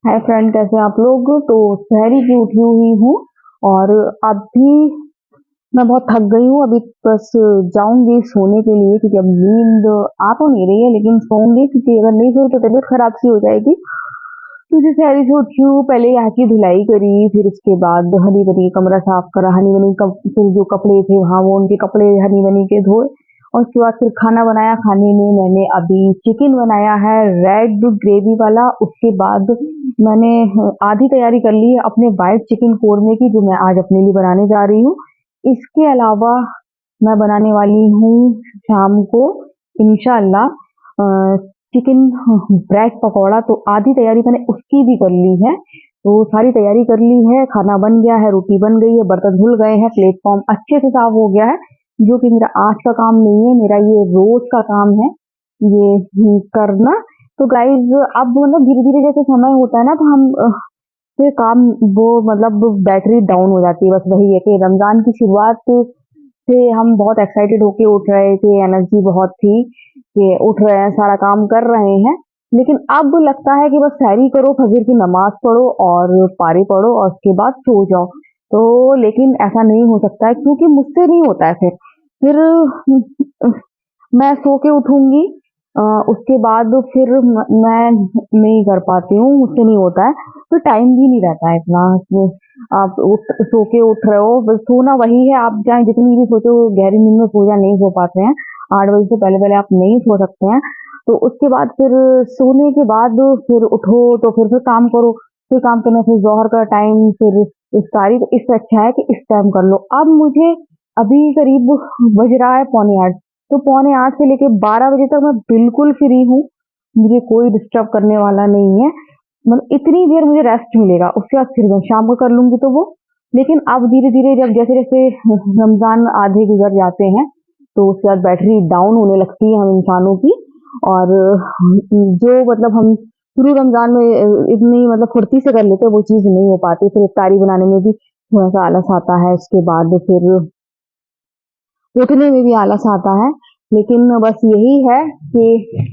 Hi friend, कैसे हैं आप लोग। तो शहरी की उठी हुई हूँ और अभी मैं बहुत थक गई हूँ। अभी बस जाऊंगी सोने के लिए क्योंकि अब नींद आ तो नहीं रही है, लेकिन सोऊंगी क्योंकि अगर नहीं सोई तो तबीयत खराब सी हो जाएगी। क्योंकि शहरी से उठी हूँ, पहले यहाँ की धुलाई करी, फिर उसके बाद हनी बनी कमरा साफ करा, हनी बनी फिर जो कपड़े थे वहाँ वो उनके कपड़े हनी बनी के धोए और उसके बाद फिर खाना बनाया। खाने में मैंने अभी चिकन बनाया है, रेड ग्रेवी वाला। उसके बाद मैंने आधी तैयारी कर ली है अपने वाइट चिकन कोरमे की, जो मैं आज अपने लिए बनाने जा रही हूँ। इसके अलावा मैं बनाने वाली हूँ शाम को इंशाल्लाह चिकन ब्रेड पकौड़ा। तो आधी तैयारी मैंने उसकी भी कर ली है, तो सारी तैयारी कर ली है। खाना बन गया है, रोटी बन गई है, बर्तन धुल गए हैं, प्लेटफॉर्म अच्छे से साफ हो गया है। जो कि मेरा आज का काम नहीं है, मेरा ये रोज का काम है ये करना। तो गाइज अब मतलब धीरे धीरे जैसे समय होता है ना, तो हम फिर काम वो मतलब बैटरी डाउन हो जाती है। बस वही है कि रमजान की शुरुआत से हम बहुत एक्साइटेड होके उठ रहे थे, एनर्जी बहुत थी कि उठ रहे हैं, सारा काम कर रहे हैं। लेकिन अब लगता है कि बस सैरी करो, फजर की नमाज पढ़ो और पारी पढ़ो और उसके बाद सो जाओ। तो लेकिन ऐसा नहीं हो सकता है क्योंकि मुझसे नहीं होता है। फिर मैं सो के उठूंगी, उसके बाद फिर मैं नहीं कर पाती हूँ, मुझसे नहीं होता है। तो टाइम भी नहीं रहता है इतना कि आप सो के उठ रहे हो। बस सोना वही है, आप चाहे जितनी भी सोचो गहरी नींद में सो जा, नहीं सो पाते हैं। 8 बजे से पहले पहले आप नहीं सो सकते हैं। तो उसके बाद फिर सोने के बाद फिर उठो तो फिर काम करो, फिर काम करना, फिर जोहर का टाइम, फिर इफ्तारी। तो इससे अच्छा है कि इस टाइम कर लो। अब मुझे अभी करीब बज रहा है 7:45, तो 7:45 से लेके 12 बजे तक मैं बिल्कुल फ्री हूँ। मुझे कोई डिस्टर्ब करने वाला नहीं है। मतलब इतनी देर मुझे रेस्ट मिलेगा, उसके बाद फिर मैं शाम को कर लूंगी तो वो। लेकिन अब धीरे धीरे जब जैसे जैसे रमजान आधे गुजर जाते हैं, तो उसके बाद बैटरी डाउन होने लगती है हम इंसानों की। और जो मतलब हम शुरू रमजान में इतनी मतलब फुर्ती से कर लेते हैं, वो चीज़ नहीं हो पाती। फिर इफ्तारी बनाने में भी थोड़ा सा आलस आता है, उसके बाद फिर उठने में भी आलस आता है। लेकिन बस यही है कि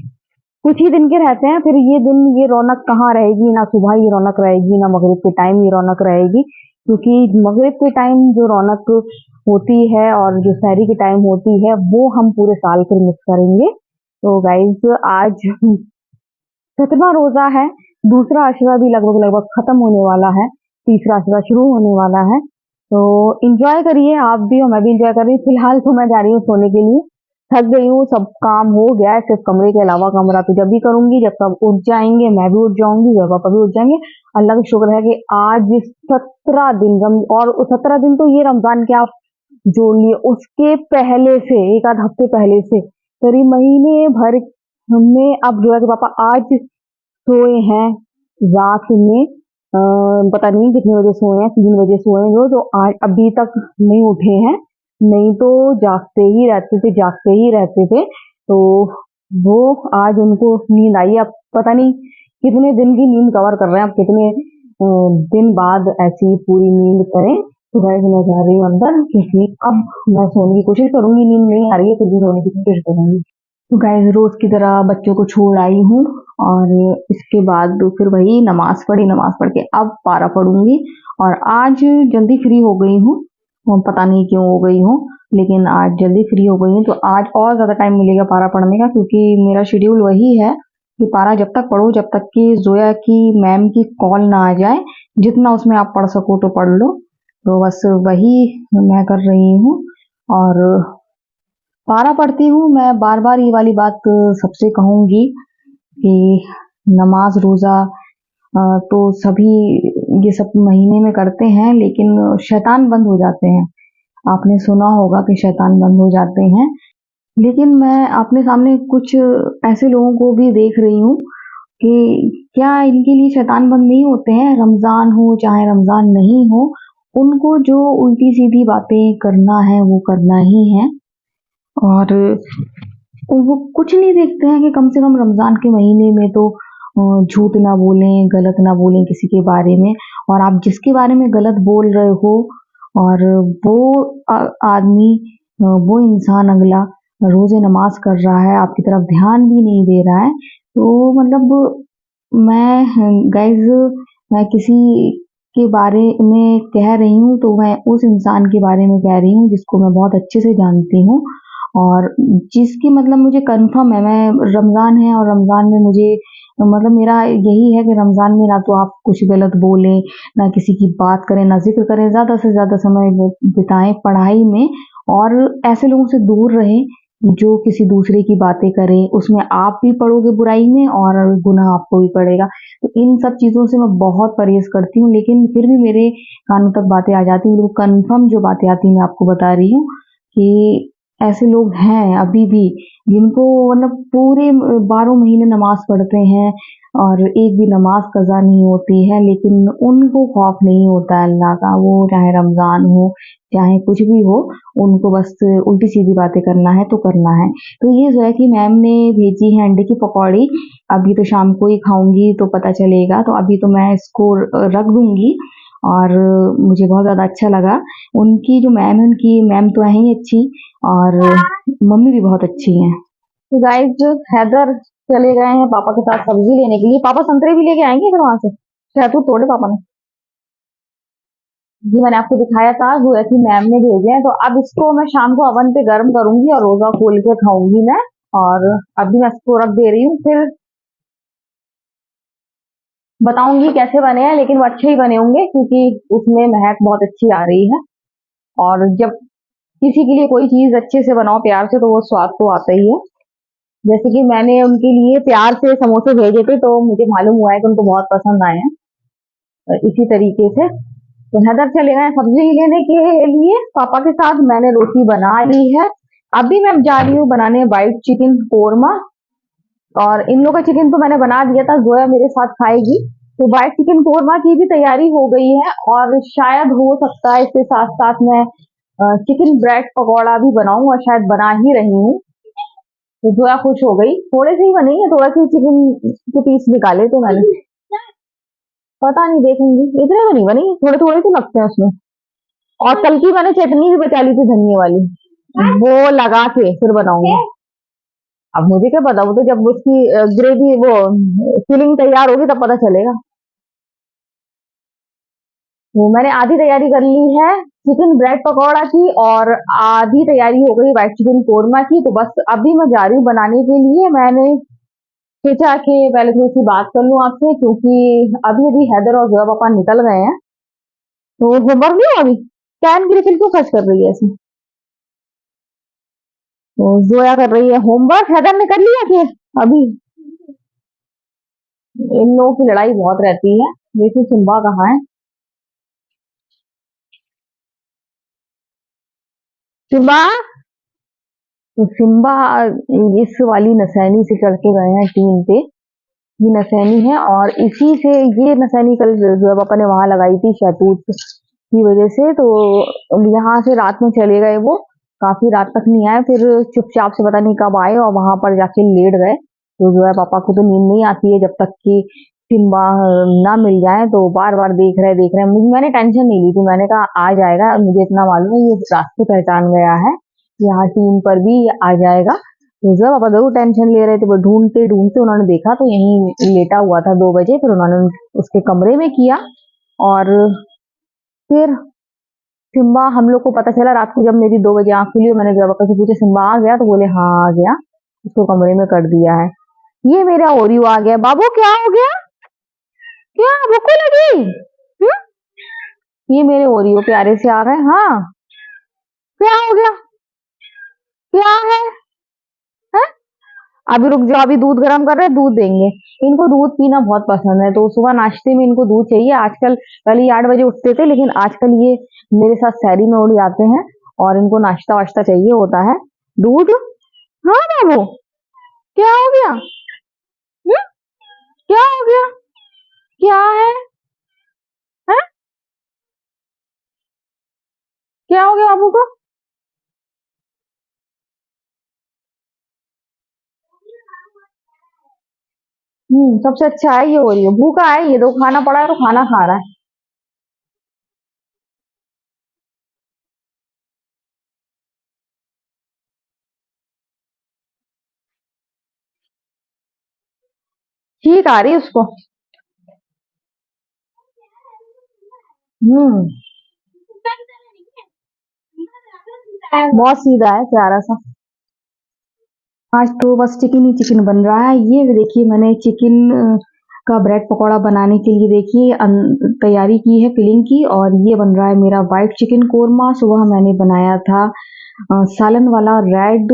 कुछ ही दिन के रहते हैं, फिर ये दिन ये रौनक कहाँ रहेगी। ना सुबह ये रौनक रहेगी, ना मगरिब के टाइम ये रौनक रहेगी। क्योंकि मगरिब के टाइम जो रौनक होती है और जो सहरी के टाइम होती है, वो हम पूरे साल फिर मिस करेंगे। तो गाइज आज 7वां रोजा है, दूसरा अशरा भी लगभग लगभग खत्म होने वाला है, तीसरा अशरा शुरू होने वाला है। तो इंजॉय करिए आप भी और मैं भी इंजॉय कर रही हूँ। फिलहाल तो मैं जा रही हूँ सोने के लिए, थक गई हूँ, सब काम हो गया है, सिर्फ कमरे के अलावा। कमरा तो जब भी करूंगी जब तक उठ जाएंगे, मैं भी उठ जाऊंगी, घर पापा भी उठ जाएंगे। अल्लाह का शुक्र है कि आज 17 दिन और 17 दिन तो ये रमजान के आप जोड़ लिए, उसके पहले से एक आध हफ्ते पहले से करीब महीने भर हमने अब जो है कि पापा आज सोए हैं रात में। पता नहीं कितने बजे सोए हैं, 3 बजे सोए हैं जो आज अभी तक नहीं उठे हैं। नहीं तो जागते ही रहते थे, जागते ही रहते थे। तो वो आज उनको नींद आई। अब पता नहीं कितने दिन की नींद कवर कर रहे हैं, अब कितने दिन बाद ऐसी पूरी नींद करें। तो गाइस मैं जा रही हूँ अंदर क्योंकि अब मैं सोने की कोशिश करूंगी, नींद नहीं आ रही है फिर भी सोने की कोशिश करूंगी। तो गाइस रोज की तरह बच्चों को छोड़ आई हूँ और इसके बाद तो फिर वही नमाज पढ़ी, नमाज पढ़ के अब पारा पढ़ूंगी। और आज जल्दी फ्री हो गई हूँ, पता नहीं क्यों हो गई हूँ, लेकिन आज जल्दी फ्री हो गई हूँ। तो आज और ज्यादा टाइम मिलेगा पारा पढ़ने का, क्योंकि मेरा शेड्यूल वही है कि पारा जब तक पढ़ो जब तक कि जोया की मैम की कॉल ना आ जाए। जितना उसमें आप पढ़ सको तो पढ़ लो। तो बस वही मैं कर रही हूँ। और पारा पढ़ती हूँ। मैं बार बार ये वाली बात सबसे कहूंगी कि नमाज रोजा तो सभी ये सब महीने में करते हैं, लेकिन शैतान बंद हो जाते हैं। आपने सुना होगा कि शैतान बंद हो जाते हैं। लेकिन मैं अपने सामने कुछ ऐसे लोगों को भी देख रही हूँ कि क्या इनके लिए शैतान बंद नहीं होते हैं। रमजान हो चाहे रमजान नहीं हो, उनको जो उल्टी सीधी बातें करना है वो करना ही है। और वो कुछ नहीं देखते हैं कि कम से कम रमजान के महीने में तो झूठ ना बोलें, गलत ना बोलें किसी के बारे में। और आप जिसके बारे में गलत बोल रहे हो और वो आदमी, वो इंसान अगला रोजे नमाज कर रहा है, आपकी तरफ ध्यान भी नहीं दे रहा है, तो मतलब मैं गाइज़ मैं किसी के बारे में कह रही हूँ तो मैं उस इंसान के बारे में कह रही हूँ जिसको मैं बहुत अच्छे से जानती हूँ और जिसकी मतलब मुझे कन्फर्म है मैं रमज़ान है और रमज़ान में मुझे मतलब मेरा यही है कि रमज़ान में ना तो आप कुछ गलत बोलें, ना किसी की बात करें, ना ज़िक्र करें, ज़्यादा से ज़्यादा समय बिताएँ पढ़ाई में और ऐसे लोगों से दूर रहें जो किसी दूसरे की बातें करें, उसमें आप भी पड़ोगे बुराई में और गुनाह आपको भी पड़ेगा। तो इन सब चीज़ों से मैं बहुत परहेज़ करती हूँ, लेकिन फिर भी मेरे कानों तक बातें आ जाती हैं, बिल्कुल कन्फर्म जो बातें आती हैं मैं आपको बता रही हूँ कि ऐसे लोग हैं अभी भी, जिनको मतलब पूरे 12 महीने नमाज़ पढ़ते हैं और एक भी नमाज़ कज़ा नहीं होती है, लेकिन उनको खौफ नहीं होता है अल्लाह का, वो चाहे रमज़ान हो, चाहे कुछ भी हो, उनको बस उल्टी-सीधी बातें करना है तो करना है। तो ये जो है कि मैम ने भेजी है अंडे की पकौड़ी, अभी तो शाम को ही खाऊँगी तो पता चलेगा, तो अभी तो मैं इसको रख दूँगी और मुझे बहुत ज़्यादा अच्छा लगा। उनकी जो मैम है, उनकी मैम तो है ही अच्छी और मम्मी भी बहुत अच्छी हैं। तो गाइस हैदर चले गए हैं पापा के साथ सब्जी लेने के लिए। पापा संतरे भी लेके आएंगे फिर वहां से। शहतूत तोड़े पापा ने। जी मैंने आपको दिखाया था गोया की मैम ने भेजे हैं, तो अब इसको मैं शाम को अवन पे गर्म करूंगी और रोजा खोल के खाऊंगी मैं। और अभी मैं इसको रख दे रही हूँ, फिर बताऊंगी कैसे बने हैं, लेकिन वो अच्छे ही बने होंगे क्योंकि उसमें महक बहुत अच्छी आ रही है। और जब किसी के लिए कोई चीज अच्छे से बनाओ प्यार से तो वो स्वाद तो आता ही है। जैसे कि मैंने उनके लिए प्यार से समोसे भेजे थे तो मुझे मालूम हुआ है कि उनको बहुत पसंद आए हैं। इसी तरीके से तो हैदर चले गए सब्जी लेने के लिए पापा के साथ। मैंने रोटी बना ली है। अभी मैं जा रही हूँ बनाने व्हाइट चिकन कोरमा। और इन लोगों का चिकन तो मैंने बना दिया था, जोया मेरे साथ खाएगी। तो व्हाइट चिकन कोरमा की भी तैयारी हो गई है और शायद हो सकता है इसके साथ साथ मैं चिकन ब्रेड पकौड़ा भी बनाऊं और शायद बना ही रही हूँ। तो जोया खुश हो गई। थोड़े से ही बने हैं, थोड़ा सी चिकन के पीस निकाले थे मैंने। पता नहीं देखूंगी, इतने तो नहीं बनी, थोड़े थोड़े तो लगते हैं उसमें। और कल की मैंने चटनी भी बचा ली थी धनिये वाली, वो लगा के फिर बनाऊंगी। अब मुझे क्या पता, वो तो जब उसकी ग्रेवी वो फिलिंग तैयार होगी तब पता चलेगा। वो मैंने आधी तैयारी कर ली है चिकन ब्रेड पकौड़ा की और आधी तैयारी हो गई व्हाइट चिकन कोरमा की। तो बस अभी मैं जा रही हूँ बनाने के लिए। मैंने सोचा कि पहले थोड़ी सी बात कर लूँ आपसे, क्योंकि अभी अभी हैदर और जोया पापा निकल गए हैं। तो होमवर्क नहीं हुआ अभी, कैन की रिफिल क्यों खर्च कर रही है ऐसे। तो जोया कर रही है होमवर्क, हैदर ने कर लिया कि अभी। इन लोगों की लड़ाई बहुत रहती है। देखिए सिम्बा कहाँ है। सिम्बा। तो सिम्बा इस वाली नसैनी से चढ़ के गए हैं टीन पे। ये नसैनी है और इसी से ये नसैनी कल जो पापा ने वहां लगाई थी शहतूत की वजह से। तो यहाँ से रात में चले गए वो, काफी रात तक नहीं आए, फिर चुपचाप से पता नहीं कब आए और वहां पर जाके लेट गए। तो जो है पापा को तो नींद नहीं आती है जब तक कि सिम्बा ना मिल जाए, तो बार बार देख रहे हैं। मैंने टेंशन नहीं ली थी, मैंने कहा आ जाएगा, मुझे इतना मालूम है ये रास्ते पहचान गया है, यहाँ टीम पर भी आ जाएगा। तो जो पापा जरूर टेंशन ले रहे थे, वो ढूंढते ढूंढते उन्होंने देखा तो यहीं लेटा हुआ था 2 बजे। फिर उन्होंने उसके कमरे में किया और फिर सिम्बा, हम लोग को पता चला रात को जब मेरी 2 बजे आंख खुली और मैंने जब से पूछा सिम्बा आ गया, तो बोले हाँ आ गया, उसको कमरे में कर दिया है। ये मेरा ओरियो आ गया। बाबू क्या हो गया, क्या भूख लगी? हम्म? ये मेरे ओरियो प्यारे से आ गए। हाँ क्या हो गया, क्या है, है? अभी रुक जाओ, अभी दूध गर्म कर रहे हैं, दूध देंगे। इनको दूध पीना बहुत पसंद है, तो सुबह नाश्ते में इनको दूध चाहिए आजकल। पहले ये 8 बजे उठते थे, लेकिन आजकल ये मेरे साथ सैरी में उड़ जाते हैं और इनको नाश्ता वाश्ता चाहिए होता है। दूध। हाँ बाबू क्या हो गया, क्या हो गया, क्या है? क्या हो गया बाबू को? सबसे अच्छा है ये हो रही है, भूखा है ये, तो खाना पड़ा है तो खाना खा रहा है। ठीक आ रही है उसको। हम्म। बहुत सीधा है, प्यारा सा। आज तो बस चिकन ही चिकन बन रहा है। ये देखिए मैंने चिकन का ब्रेड पकौड़ा बनाने के लिए देखिए तैयारी की है फिलिंग की, और ये बन रहा है मेरा वाइट चिकन कोरमा। सुबह मैंने बनाया था सालन वाला रेड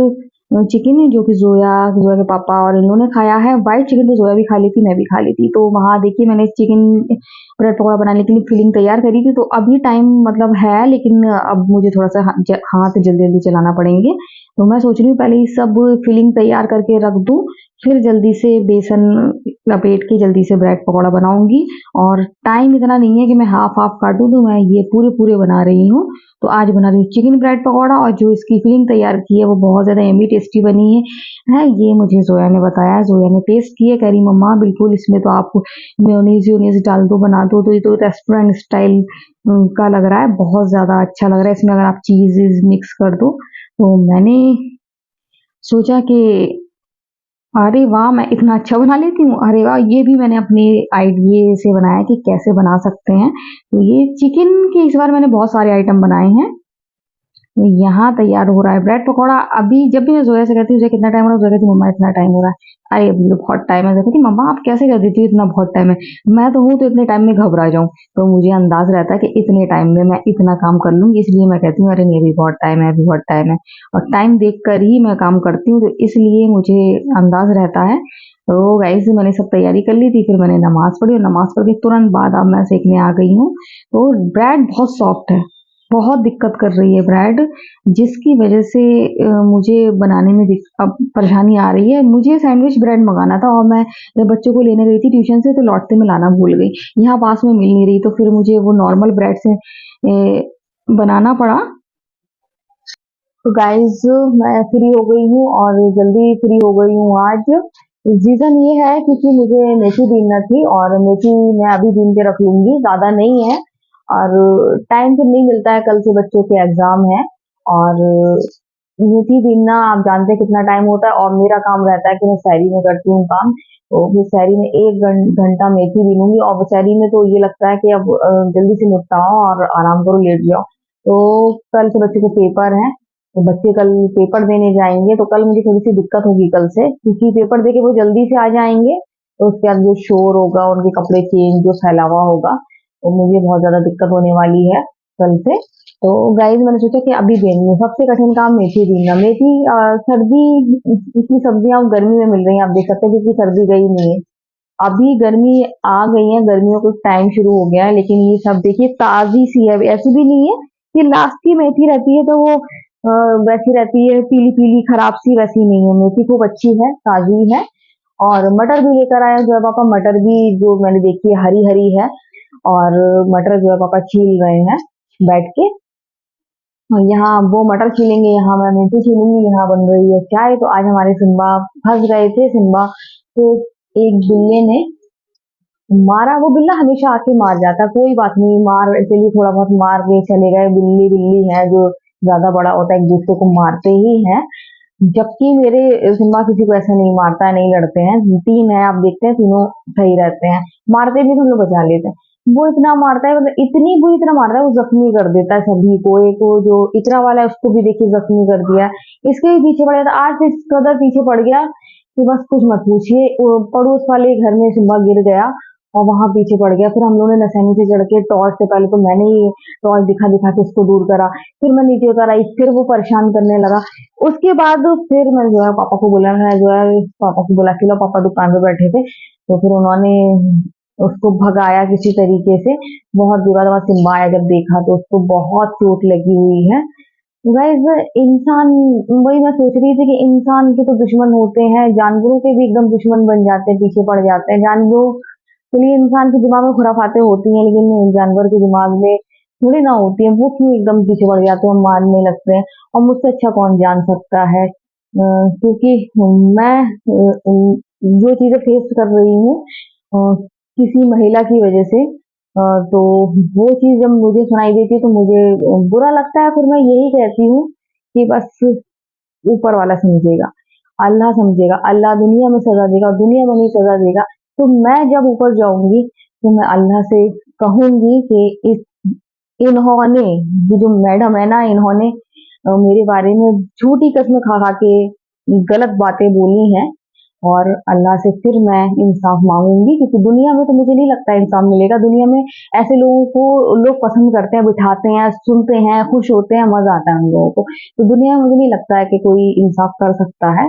चिकन है, जो कि जोया जोया के पापा और इन्होंने खाया है। वाइट चिकन तो जोया भी खा ली थी, मैं भी खा ली थी। तो वहाँ देखिए मैंने चिकन ब्रेड पकौड़ा बनाने के लिए फिलिंग तैयार करी थी। तो अभी टाइम मतलब है, लेकिन अब मुझे थोड़ा सा हाथ जल्दी जल्दी चलाना पड़ेंगे। तो मैं सोच रही हूँ पहले ये सब फिलिंग तैयार करके रख दूँ, फिर जल्दी से बेसन लपेट के जल्दी से ब्रेड पकौड़ा बनाऊंगी। और टाइम इतना नहीं है कि मैं हाफ हाफ काटूं, तो मैं ये पूरे पूरे बना रही हूँ। तो आज बना रही हूँ चिकन ब्रेड पकौड़ा, और जो इसकी फिलिंग तैयार की है वो बहुत ज़्यादा यम्मी टेस्टी बनी है। ये मुझे जोया ने बताया, जोया ने टेस्ट किया, कह रही मम्मा बिल्कुल इसमें तो आप मेयोनीज योनीज डाल दो, बना दो, तो ये तो रेस्टोरेंट स्टाइल का लग रहा है, बहुत ज़्यादा अच्छा लग रहा है। इसमें अगर आप चीज़ मिक्स कर दो। तो मैंने सोचा कि अरे वाह! मैं इतना अच्छा बना लेती हूँ। अरे वाह! ये भी मैंने अपने आइडिये से बनाया कि कैसे बना सकते हैं। तो ये चिकन के इस बार मैंने बहुत सारे आइटम बनाए हैं। यहाँ तैयार हो रहा है ब्रेड पकौड़ा। अभी जब भी मैं जोया से कहती हूँ जोया कितना टाइम हो रहा है, जोया कहती है मम्मा इतना टाइम हो रहा है। अरे अभी तो बहुत टाइम है। जोया कहती मम्मा आप कैसे कर देती हो, इतना बहुत टाइम है। मैं तो हूँ तो इतने टाइम में घबरा जाऊँ। तो मुझे अंदाज रहता है कि इतने टाइम में मैं इतना काम कर लूंगी, इसलिए मैं कहती हूँ अरे नहीं अभी बहुत टाइम है, अभी बहुत टाइम है। और टाइम देख कर ही मैं काम करती हूँ, तो इसलिए मुझे अंदाज रहता है। तो गाइस मैंने सब तैयारी कर ली थी, फिर मैंने नमाज पढ़ी, और नमाज पढ़ के तुरंत बाद अब मैं सेकने आ गई हूँ। तो ब्रेड बहुत सॉफ्ट है, बहुत दिक्कत कर रही है ब्रेड, जिसकी वजह से मुझे बनाने में अब परेशानी आ रही है। मुझे सैंडविच ब्रेड मंगाना था, और मैं जब बच्चों को लेने गई थी ट्यूशन से, तो लौटते में लाना भूल गई। यहाँ पास में मिल नहीं रही, तो फिर मुझे वो नॉर्मल ब्रेड से बनाना पड़ा। तो गाइस मैं फ्री हो गई हूँ, और जल्दी फ्री हो गई हूँ आज। रीजन ये है क्योंकि मुझे मेथी बीनना थी, और मेथी मैं अभी बीन के रख लूंगी, ज्यादा नहीं है। और टाइम फिर नहीं मिलता है, कल से बच्चों के एग्जाम है। और मेथी बीनना आप जानते हैं कितना टाइम होता है, और मेरा काम रहता है कि मैं शहरी में करती हूँ काम। तो फिर शहरी में एक घंटा मेथी बीनूंगी, और शहरी में तो ये लगता है कि अब जल्दी से निपटाओ और आराम करो, लेट जाओ। तो कल से बच्चे को पेपर है, तो बच्चे कल पेपर देने जाएंगे, तो कल मुझे थोड़ी सी दिक्कत होगी कल से, क्योंकि पेपर देके वो जल्दी से आ जाएंगे। तो उसके बाद जो शोर होगा, उनके कपड़े चेंज जो फैलावा होगा, तो मुझे बहुत ज्यादा दिक्कत होने वाली है कल से। तो गाइस मैंने सोचा कि अभी बेनी है, सबसे कठिन काम मेथी बीनना। मेथी सर्दी की सब्जियां गर्मी में मिल रही हैं, आप देख सकते हैं, क्योंकि सर्दी गई नहीं है। अभी गर्मी आ गई है, गर्मियों का टाइम शुरू हो गया है, लेकिन ये सब देखिए ताजी सी है, ऐसी भी नहीं है कि लास्ट की मेथी रहती है तो वो वैसी रहती है पीली पीली खराब सी, वैसी नहीं है। मेथी खूब अच्छी है, ताजी है। और मटर भी लेकर आया जो है पापा, मटर भी जो मैंने देखी है हरी हरी है। और मटर जो है पापा छील रहे हैं बैठ के। यहाँ वो मटर छीलेंगे, यहाँ मैं मेथी छीलूंगी, यहाँ बन रही है चाय। तो आज हमारे सिम्बा फंस गए थे। सिम्बा को एक बिल्ले ने मारा। वो बिल्ला हमेशा आके मार जाता है, कोई बात नहीं, मार चलिए थोड़ा बहुत मार के चले गए। बिल्ली बिल्ली है जो ज्यादा बड़ा होता है, एक दूसरे को मारते ही है। जबकि मेरे सिम्बा किसी को ऐसा नहीं मारता है, नहीं लड़ते हैं। तीन है, आप देखते हैं तीनों सही रहते हैं। मारते भी तो हम लोग बचा लेते हैं। वो इतना मारता है, मतलब इतनी बुरी तरह मारता है, वो जख्मी कर देता है सभी को। एक वो जो इकरा वाला है उसको भी देखिए जख्मी कर दिया। इसके भी पीछे पड़ गया था, आज तो इस कदर पीछे पड़ गया कि बस कुछ मत पूछिए। वो पड़ोस वाले घर में सिम्बा गिर गया, और वहां पीछे पड़ गया। फिर हम लोगों ने नसैनी से चढ़ के टॉर्च से, पहले तो मैंने ही टॉर्च दिखा दिखा के उसको दूर करा। फिर मैं नीचे उतर आई, फिर वो परेशान करने लगा। उसके बाद फिर मैं जो है पापा को बोला, मैं जो है पापा को बोला कि लो, पापा दुकान पे बैठे थे, तो फिर उन्होंने उसको भगाया किसी तरीके से। बहुत बुरा लगा, सिम्बा आया जब देखा तो उसको बहुत चोट लगी हुई है। गाइस इंसान, वही मैं सोच रही थी कि इंसान के तो दुश्मन होते हैं, जानवरों के भी एकदम दुश्मन बन जाते हैं, पीछे पड़ जाते हैं। जानवरों के लिए इंसान के दिमाग में खुराफाते होती हैं, लेकिन जानवर के दिमाग में थोड़ी ना होती है। वो क्यों एकदम पीछे पड़ जाते हैं, मारने लगते हैं। और मुझसे अच्छा कौन जान सकता है, क्योंकि मैं जो चीजें फेस कर रही हूँ किसी महिला की वजह से, तो वो चीज जब मुझे सुनाई देती है तो मुझे बुरा लगता है। फिर मैं यही कहती हूँ कि बस ऊपर वाला समझेगा, अल्लाह समझेगा। अल्लाह दुनिया में सजा देगा, और दुनिया में नहीं सजा देगा, तो मैं जब ऊपर जाऊंगी तो मैं अल्लाह से कहूंगी कि इन्होंने, ये जो मैडम है ना, इन्होंने मेरे बारे में झूठी कसम खा खा के गलत बातें बोली हैं, और अल्लाह से फिर मैं इंसाफ मांगूंगी, क्योंकि दुनिया में तो मुझे नहीं लगता इंसाफ मिलेगा। दुनिया में ऐसे लोगों को लोग पसंद करते हैं, बिठाते हैं, सुनते हैं, खुश होते हैं, मजा आता है उन लोगों को। तो दुनिया में मुझे नहीं लगता है कि कोई इंसाफ कर सकता है।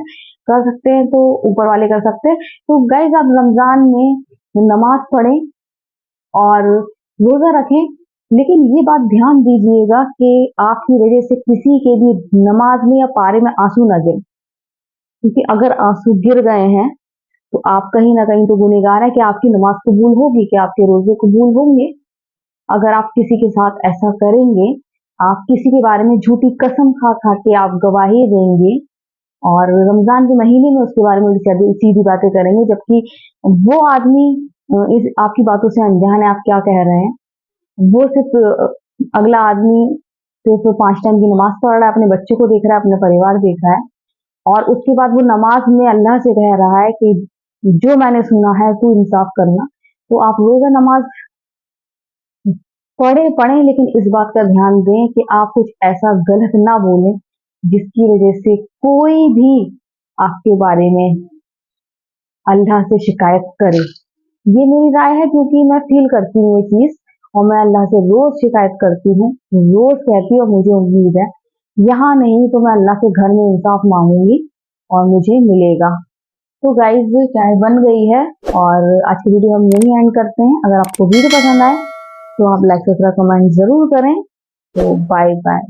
कर सकते हैं तो ऊपर वाले कर सकते हैं। तो गाइज, आप रमजान में नमाज पढ़ें और रोजा रखें, लेकिन ये बात ध्यान दीजिएगा कि आपकी वजह से किसी के भी नमाज में या पारे में आंसू न गिरे, क्योंकि अगर आंसू गिर गए हैं तो आप कहीं ना कहीं तो गुनहगार है कि आपकी नमाज कबूल होगी, कि आपके रोजे कबूल होंगे। अगर आप किसी के साथ ऐसा करेंगे, आप किसी के बारे में झूठी कसम खा खा के आप गवाही देंगे और रमजान के महीने में उसके बारे में सीधी बातें करेंगे, जबकि वो आदमी इस आपकी बातों से अनजान है, आप क्या कह रहे हैं। वो सिर्फ अगला आदमी सिर्फ 5 टाइम की नमाज पढ़ रहा है, अपने बच्चे को देख रहा है, अपने परिवार देख रहा है, और उसके बाद वो नमाज में अल्लाह से कह रहा है कि जो मैंने सुना है तू इंसाफ करना। तो आप रोजा नमाज पढ़ें, लेकिन इस बात का ध्यान दें कि आप कुछ ऐसा गलत ना बोलें जिसकी वजह से कोई भी आपके बारे में अल्लाह से शिकायत करे। ये मेरी राय है, क्योंकि मैं फील करती हूँ ये चीज, और मैं अल्लाह से रोज शिकायत करती हूँ, रोज कहती हूँ, और मुझे उम्मीद है यहाँ नहीं तो मैं अल्लाह के घर में इंसाफ मांगूंगी और मुझे मिलेगा। तो गाइज, चाय बन गई है और आज की वीडियो हम यही एंड करते हैं। अगर आपको वीडियो पसंद आए तो आप लाइक सब्सक्राइब कमेंट जरूर करें। तो बाय बाय।